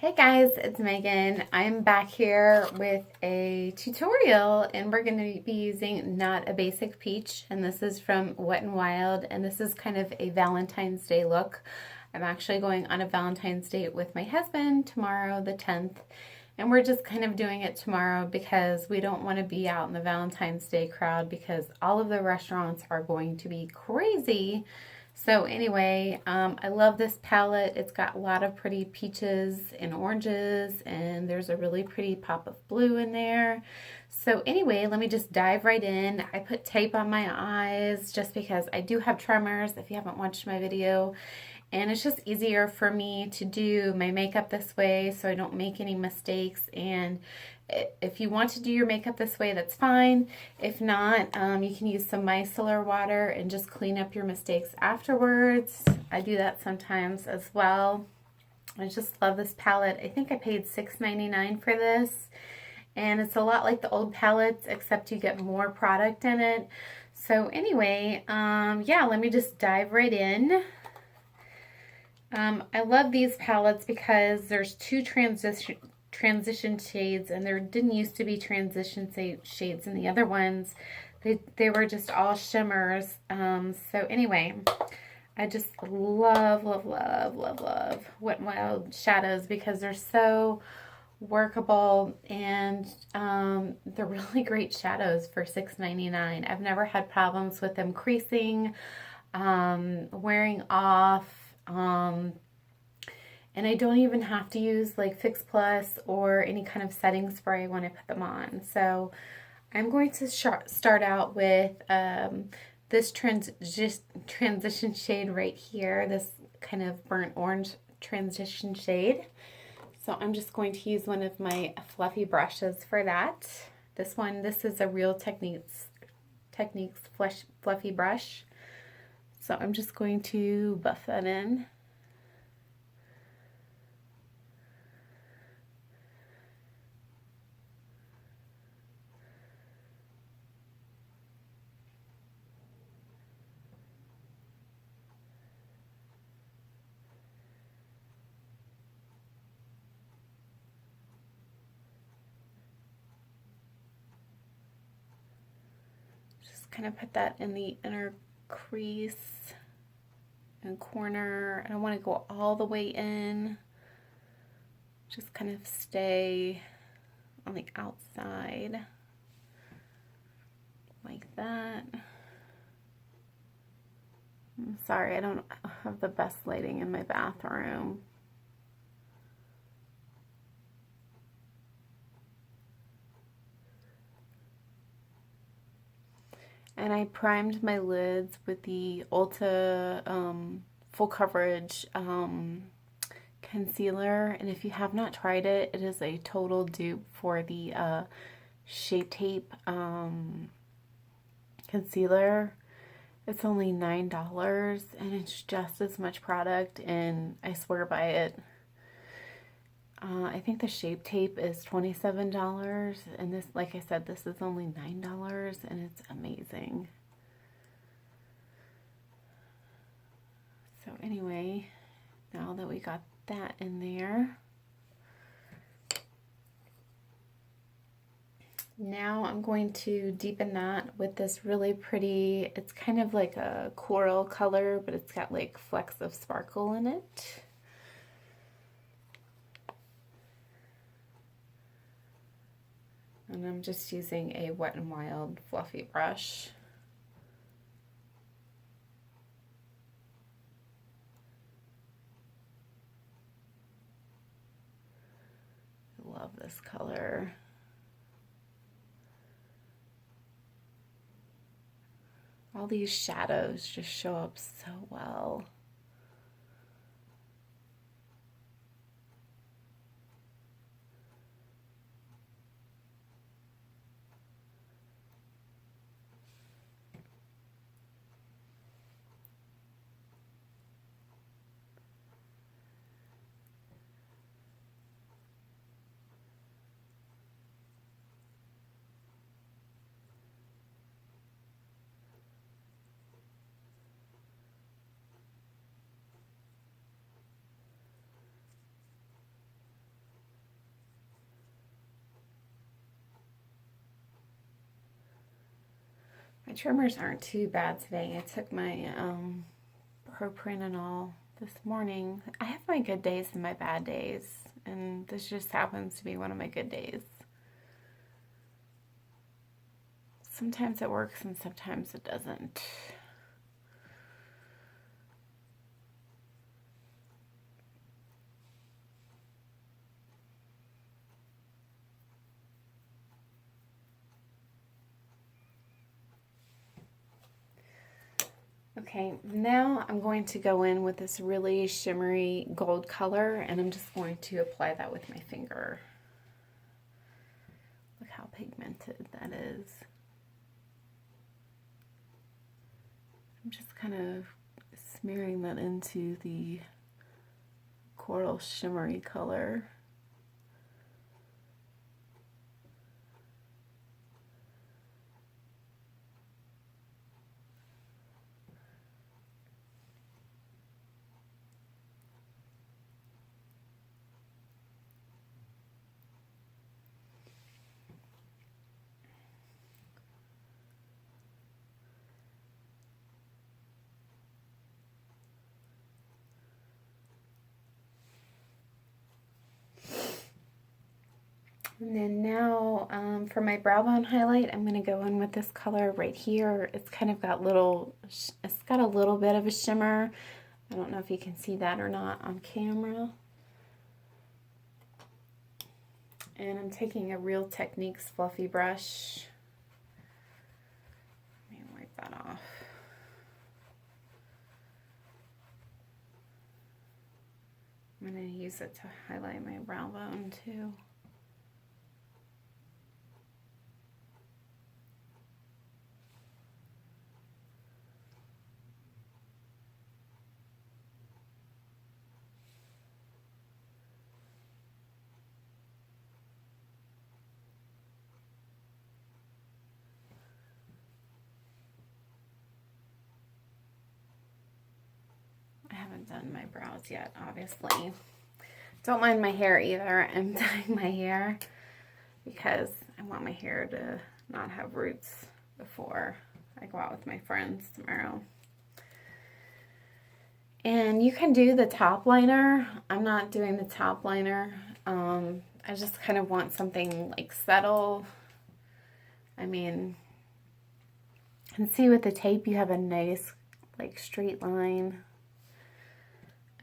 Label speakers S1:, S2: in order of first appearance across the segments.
S1: Hey guys, it's Megan. I'm back here with a tutorial and we're going to be using Not a Basic Peach, and this is from Wet n Wild, and this is kind of a Valentine's Day look. I'm actually going on a Valentine's date with my husband tomorrow the 10th, and we're just kind of doing it tomorrow because we don't want to be out in the Valentine's Day crowd because all of the restaurants are going to be crazy. So anyway, I love this palette. It's got a lot of pretty peaches and oranges, and there's a really pretty pop of blue in there. So anyway, let me just dive right in. I put tape on my eyes just because I do have tremors, if you haven't watched my video. And it's just easier for me to do my makeup this way so I don't make any mistakes. And if you want to do your makeup this way, that's fine. If not, you can use some micellar water and just clean up your mistakes afterwards. I do that sometimes as well. I just love this palette. I think I paid $6.99 for this. And it's a lot like the old palettes, except you get more product in it. So anyway, yeah, let me just dive right in. I love these palettes because there's two transition shades, and there didn't used to be transition shades in the other ones. They were just all shimmers. So anyway, I just love Wet n Wild shadows because they're so workable, and they're really great shadows for $6.99. I've never had problems with them creasing, wearing off. And I don't even have to use like Fix Plus or any kind of setting spray when I put them on. So I'm going to start out with this transition shade right here, this kind of burnt orange transition shade. So I'm just going to use one of my fluffy brushes for that. This is a Real Techniques fluffy brush. So I'm just going to buff that in. Just kind of put that in the inner crease and corner. I don't want to go all the way in. Just kind of stay on the outside like that. I'm sorry, I don't have the best lighting in my bathroom. And I primed my lids with the Ulta Full Coverage concealer. And if you have not tried it, it is a total dupe for the Shape Tape concealer. It's only $9 and it's just as much product, and I swear by it. I think the Shape Tape is $27, and this, like I said, this is only $9, and it's amazing. So anyway, now that we got that in there, now I'm going to deepen that with this really pretty, it's kind of like a coral color, but it's got like flecks of sparkle in it. And I'm just using a Wet n Wild fluffy brush. I love this color. All these shadows just show up so well. tremors aren't too bad today. I took my propranolol this morning. I have my good days and my bad days, and this just happens to be one of my good days. Sometimes it works and sometimes it doesn't. Okay, now I'm going to go in with this really shimmery gold color, and I'm just going to apply that with my finger. Look how pigmented that is. I'm just kind of smearing that into the coral shimmery color. And then now for my brow bone highlight, I'm going to go in with this color right here. It's kind of got it's got a little bit of a shimmer. I don't know if you can see that or not on camera. And I'm taking a Real Techniques fluffy brush. Let me wipe that off. I'm going to use it to highlight my brow bone too. I haven't done my brows yet, obviously. Don't mind my hair either. I'm dyeing my hair because I want my hair to not have roots before I go out with my friends tomorrow. And you can do the top liner. I'm not doing the top liner. I just kind of want something like subtle. I mean, you can see with the tape you have a nice like straight line.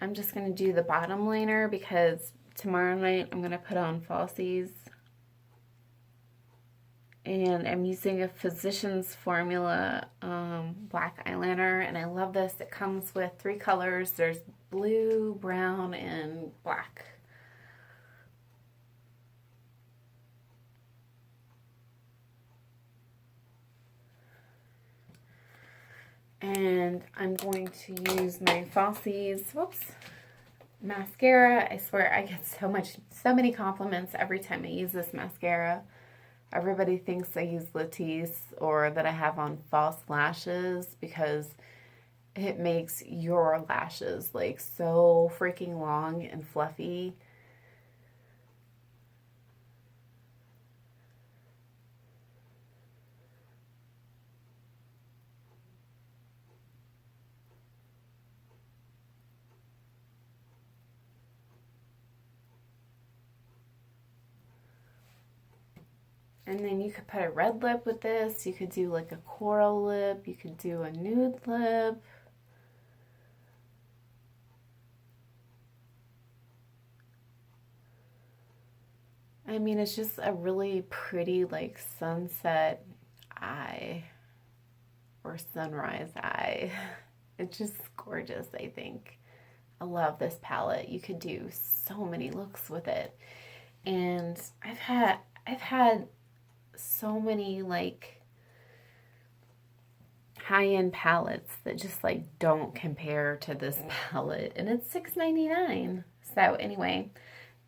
S1: I'm just going to do the bottom liner because tomorrow night I'm going to put on falsies. And I'm using a Physicians Formula black eyeliner, and I love this. It comes with 3 colors. There's blue, brown, and black. And I'm going to use my falsies, mascara. I swear I get so many compliments every time I use this mascara. Everybody thinks I use Latisse or that I have on false lashes because it makes your lashes like so freaking long and fluffy. And then you could put a red lip with this. You could do like a coral lip. You could do a nude lip. I mean, it's just a really pretty like sunset eye or sunrise eye. It's just gorgeous, I think. I love this palette. You could do so many looks with it. And I've had so many like high-end palettes that just like don't compare to this palette, and it's $6.99. So anyway,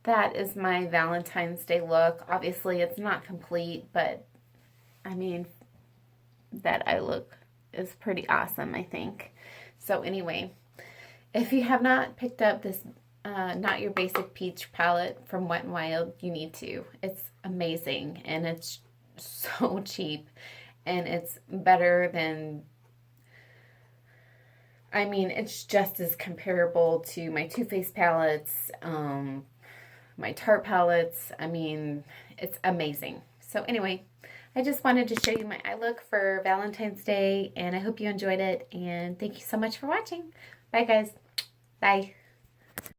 S1: that is my Valentine's Day look. Obviously it's not complete, but I mean that eye look is pretty awesome, I think. So anyway, if you have not picked up this Not Your Basic Peach palette from Wet n Wild, you need to. It's amazing and it's so cheap. and it's better than, I mean, it's just as comparable to my Too Faced palettes, my Tarte palettes. I mean, it's amazing. So anyway, I just wanted to show you my eye look for Valentine's Day, and I hope you enjoyed it, and thank you so much for watching. Bye, guys. Bye.